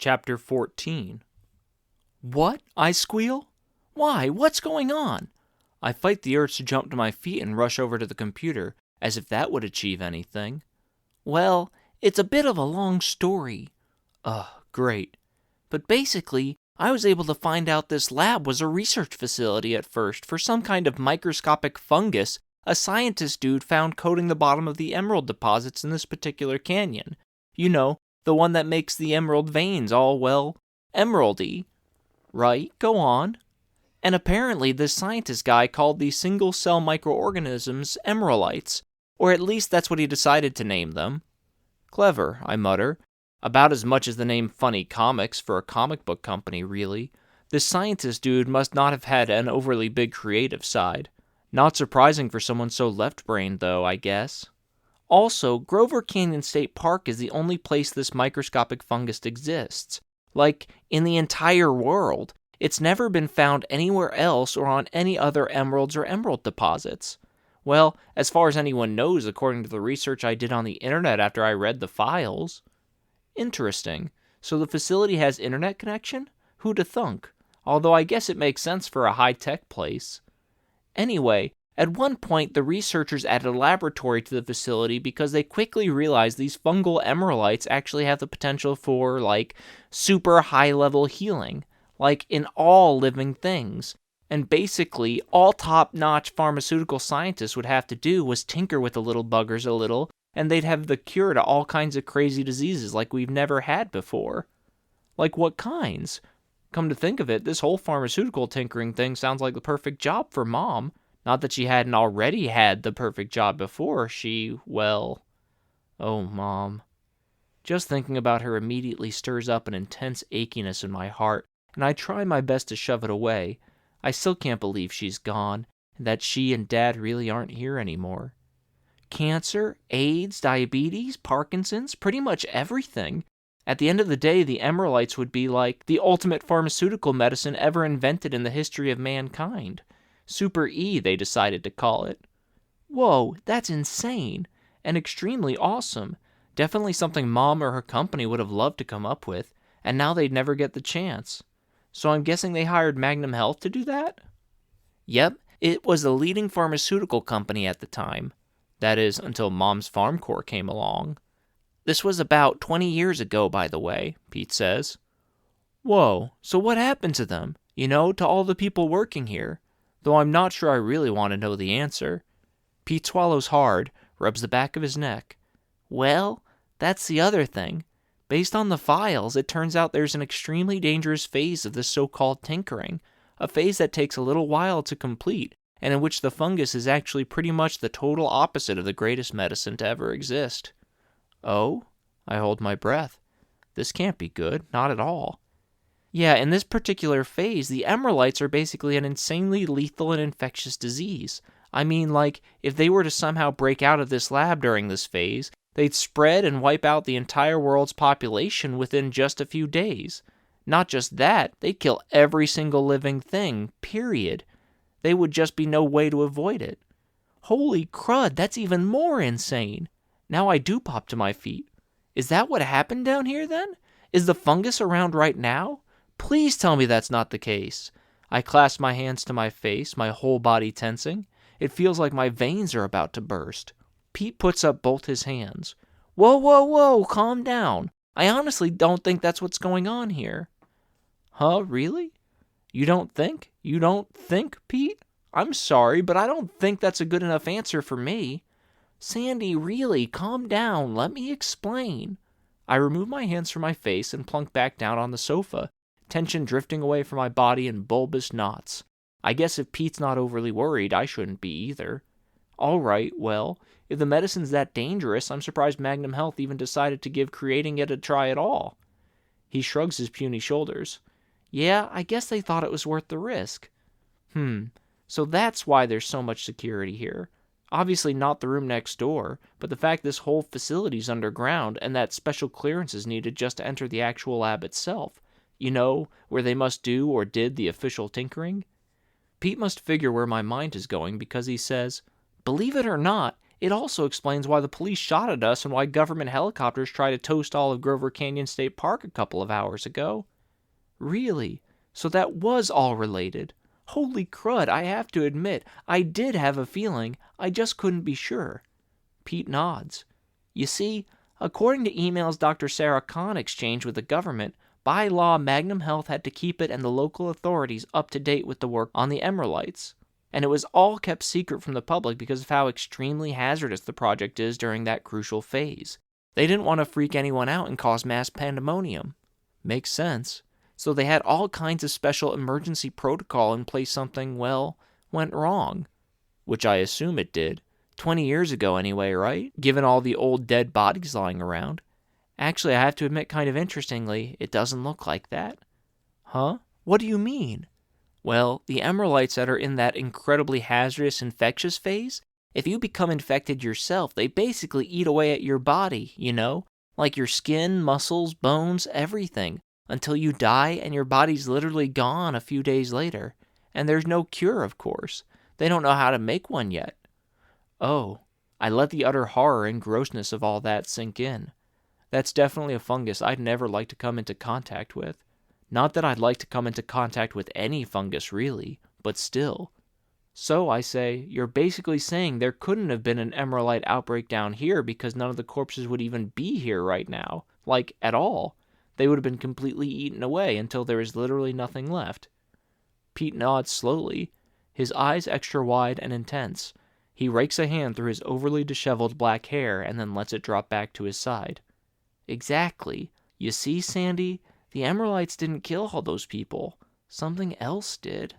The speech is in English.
Chapter 14. What? I squeal. Why? What's going on? I fight the urge to jump to my feet and rush over to the computer, as if that would achieve anything. Well, it's a bit of a long story. Ugh, great. But basically, I was able to find out this lab was a research facility at first for some kind of microscopic fungus a scientist dude found coating the bottom of the emerald deposits in this particular canyon. You know, the one that makes the emerald veins all, well, emeraldy. Right, go on. And apparently this scientist guy called these single-cell microorganisms emeraldites, or at least that's what he decided to name them. Clever, I mutter. About as much as the name Funny Comics for a comic book company, really. This scientist dude must not have had an overly big creative side. Not surprising for someone so left-brained, though, I guess. Also, Grover Canyon State Park is the only place this microscopic fungus exists. Like, in the entire world. It's never been found anywhere else or on any other emeralds or emerald deposits. Well, as far as anyone knows, according to the research I did on the internet after I read the files. Interesting. So the facility has internet connection? Who'da thunk? Although I guess it makes sense for a high-tech place. Anyway, at one point the researchers added a laboratory to the facility because they quickly realized these fungal emeraldites actually have the potential for, like, super high-level healing, like in all living things. And basically, all top-notch pharmaceutical scientists would have to do was tinker with the little buggers a little, and they'd have the cure to all kinds of crazy diseases like we've never had before. Like what kinds? Come to think of it, this whole pharmaceutical tinkering thing sounds like the perfect job for Mom. Not that she hadn't already had the perfect job before oh, Mom. Just thinking about her immediately stirs up an intense achiness in my heart, and I try my best to shove it away. I still can't believe she's gone, and that she and Dad really aren't here anymore. Cancer, AIDS, diabetes, Parkinson's, pretty much everything. At the end of the day, the emeraldites would be like the ultimate pharmaceutical medicine ever invented in the history of mankind. Super E, they decided to call it. Whoa, that's insane, and extremely awesome. Definitely something Mom or her company would have loved to come up with, and now they'd never get the chance. So I'm guessing they hired Magnum Health to do that? Yep, it was the leading pharmaceutical company at the time. That is, until Mom's FarmCorp came along. This was about 20 years ago, by the way, Pete says. Whoa, so what happened to them? You know, to all the people working here? Though I'm not sure I really want to know the answer. Pete swallows hard, rubs the back of his neck. Well, that's the other thing. Based on the files, it turns out there's an extremely dangerous phase of this so-called tinkering, a phase that takes a little while to complete, and in which the fungus is actually pretty much the total opposite of the greatest medicine to ever exist. Oh? I hold my breath. This can't be good, not at all. Yeah, in this particular phase, the emeraldites are basically an insanely lethal and infectious disease. I mean, like, if they were to somehow break out of this lab during this phase, they'd spread and wipe out the entire world's population within just a few days. Not just that, they'd kill every single living thing, period. There would just be no way to avoid it. Holy crud, that's even more insane. Now I do pop to my feet. Is that what happened down here then? Is the fungus around right now? Please tell me that's not the case. I clasp my hands to my face, my whole body tensing. It feels like my veins are about to burst. Pete puts up both his hands. Whoa, calm down. I honestly don't think that's what's going on here. Huh, really? You don't think? You don't think, Pete? I'm sorry, but I don't think that's a good enough answer for me. Sandy, really, calm down. Let me explain. I remove my hands from my face and plunk back down on the sofa, tension drifting away from my body in bulbous knots. I guess if Pete's not overly worried, I shouldn't be either. All right, well, if the medicine's that dangerous, I'm surprised Magnum Health even decided to give creating it a try at all. He shrugs his puny shoulders. Yeah, I guess they thought it was worth the risk. So that's why there's so much security here. Obviously not the room next door, but the fact this whole facility's underground and that special clearance is needed just to enter the actual lab itself. You know, where they must do or did the official tinkering. Pete must figure where my mind is going because he says, believe it or not, It also explains why the police shot at us and why government helicopters tried to toast all of Grover Canyon State Park a couple of hours ago. Really? So that was all related. Holy crud, I have to admit, I did have a feeling, I just couldn't be sure. Pete nods. You see, according to emails Dr. Sarah Kahn exchanged with the government, by law Magnum Health had to keep it and the local authorities up to date with the work on the Emeraldites. And it was all kept secret from the public because of how extremely hazardous the project is during that crucial phase. They didn't want to freak anyone out and cause mass pandemonium. Makes sense. So they had all kinds of special emergency protocol in place something, well, went wrong. Which I assume it did. 20 years ago anyway, right? Given all the old dead bodies lying around. Actually, I have to admit, kind of interestingly, it doesn't look like that. Huh? What do you mean? Well, the Emeraldites that are in that incredibly hazardous infectious phase, if you become infected yourself, they basically eat away at your body, you know? Like your skin, muscles, bones, everything, until you die and your body's literally gone a few days later. And there's no cure, of course. They don't know how to make one yet. Oh, I let the utter horror and grossness of all that sink in. That's definitely a fungus I'd never like to come into contact with. Not that I'd like to come into contact with any fungus, really, but still. So, I say, you're basically saying there couldn't have been an Emeraldite outbreak down here because none of the corpses would even be here right now. Like, at all. They would have been completely eaten away until there is literally nothing left. Pete nods slowly, his eyes extra wide and intense. He rakes a hand through his overly disheveled black hair and then lets it drop back to his side. Exactly. You see, Sandy? The Emeraldites didn't kill all those people. Something else did.